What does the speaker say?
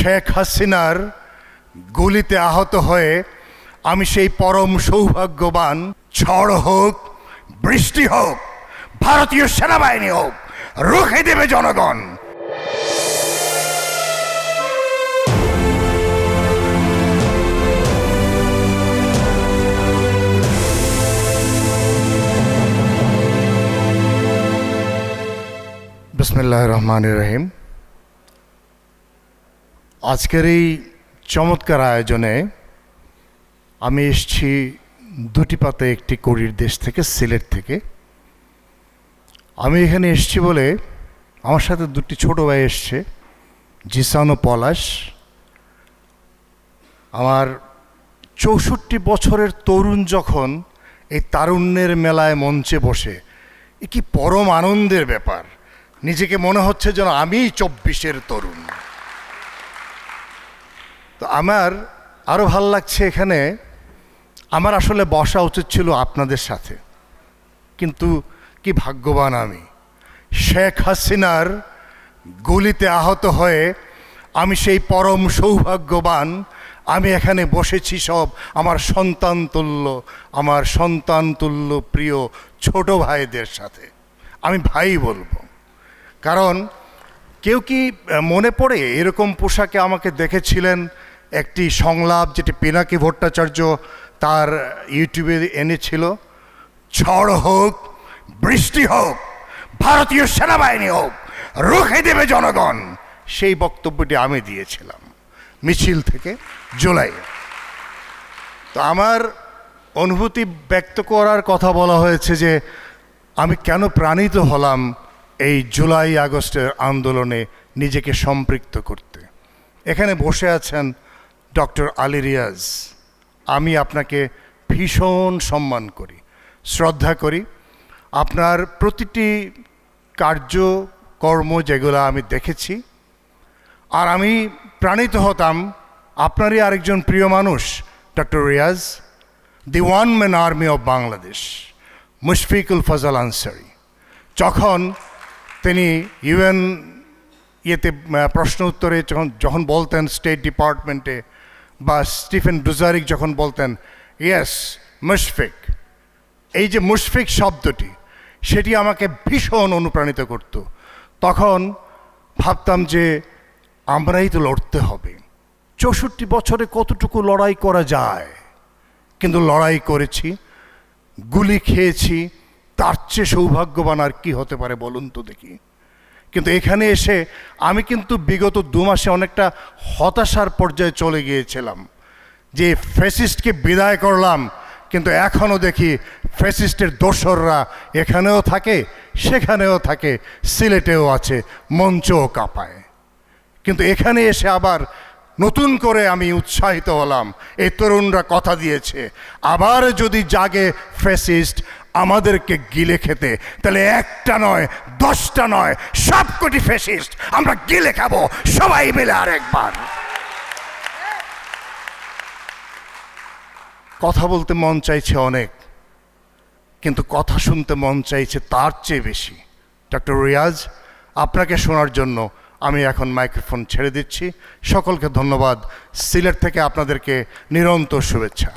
শেখ হাসিনার গুলিতে আহত হয়ে আমি সেই পরম সৌভাগ্যবান। ঝড় হোক, বৃষ্টি হোক, ভারতীয় সেনাবাহিনী হোক, রুখে দেবে জনগণ। বিসমিল্লাহির রহমানির রহিম। আজকের এই চমৎকার আয়োজনে আমি এসেছি দুটি পাতে একটি কড়ির দেশ থেকে, সিলেট থেকে। আমি এখানে এসেছি বলে আমার সাথে দুটি ছোট ভাই এসছে, জিসান ও পলাশ। আমার ৬৪ বছরের তরুণ যখন এই তারুণ্যের মেলায় মঞ্চে বসে, এ কি পরম আনন্দের ব্যাপার। নিজেকে মনে হচ্ছে যেন আমিই ২৪-এর তরুণ। তো আমার আরও ভাল লাগছে এখানে। আমার আসলে বসা উচিত ছিল আপনাদের সাথে, কিন্তু কি ভাগ্যবান আমি। শেখ হাসিনার গুলিতে আহত হয়ে আমি সেই পরম সৌভাগ্যবান। আমি এখানে বসেছি সব আমার সন্তান তুল্য প্রিয় ছোট ভাইদের সাথে। আমি ভাই বলবো, কারণ কেউ কি মনে পড়ে এরকম পোশাকে আমাকে দেখেছিলেন? একটি সংলাপ যেটি পিনাকি ভট্টাচার্য তার ইউটিউবে এনেছিল, ঝড় হোক, বৃষ্টি হোক, ভারতীয় সেনাবাহিনী হোক, রুখে দেবে জনগণ। সেই বক্তব্যটি আমি দিয়েছিলাম মিছিল থেকে জুলাই। তো আমার অনুভূতি ব্যক্ত করার কথা বলা হয়েছে যে আমি কেন প্রাণিত হলাম এই জুলাই আগস্টের আন্দোলনে নিজেকে সম্পৃক্ত করতে। এখানে বসে আছেন ডক্টর আলী রিয়াজ। আমি আপনাকে ভীষণ সম্মান করি, শ্রদ্ধা করি। আপনার প্রতিটি কার্যকর্ম যেগুলো আমি দেখেছি, আর আমি প্রাণিত হতাম আপনারই আরেকজন প্রিয় মানুষ doctor Riaz, the one man army of Bangladesh, Mushfiqul Fazal Ansari. যখন তিনি ইউএন প্রশ্ন উত্তরে যখন বলতেন স্টেট ডিপার্টমেন্টে, বা স্টিফেন ডুজারিক যখন বলতেন ইয়েস মুশফিক, এই যে মুশফিক শব্দটি, সেটি আমাকে ভীষণ অনুপ্রাণিত করত। তখন ভাবতাম যে আমরাই তো লড়তে হবে। ৬৪ বছরে কতটুকু লড়াই করা যায়, কিন্তু লড়াই করেছি, গুলি খেয়েছি। তার চেয়ে সৌভাগ্যবান আর কি হতে পারে বলুন তো দেখি। কিন্তু এখানে এসে আমি কিন্তু বিগত ২ মাসে অনেকটা হতাশার পর্যায়ে চলে গিয়েছিলাম যে ফ্যাসিস্টকে বিদায় করলাম, কিন্তু এখনও দেখি ফ্যাসিস্টের দোসররা এখানেও থাকে, সেখানেও থাকে, সিলেটেও আছে, মঞ্চও কাঁপায়। কিন্তু এখানে এসে আবার নতুন করে আমি উৎসাহিত হলাম। এই তরুণরা কথা দিয়েছে, আবার যদি জাগে ফ্যাসিস্ট আমাদেরকে গিলে খেতে, তাহলে একটা নয়, 10টা নয়, সবকটি ফ্যাসিস্ট আমরা গিলে খাবো সবাই মিলে আরেকবার। কথা বলতে মন চাইছে অনেক, কিন্তু কথা শুনতে মন চাইছে তার চেয়ে বেশি। ডক্টর রিয়াজ, আপনাকে শোনার জন্য আমি এখন মাইক্রোফোন ছেড়ে দিচ্ছি। সকলকে ধন্যবাদ। সিলেট থেকে আপনাদেরকে নিরন্তর শুভেচ্ছা।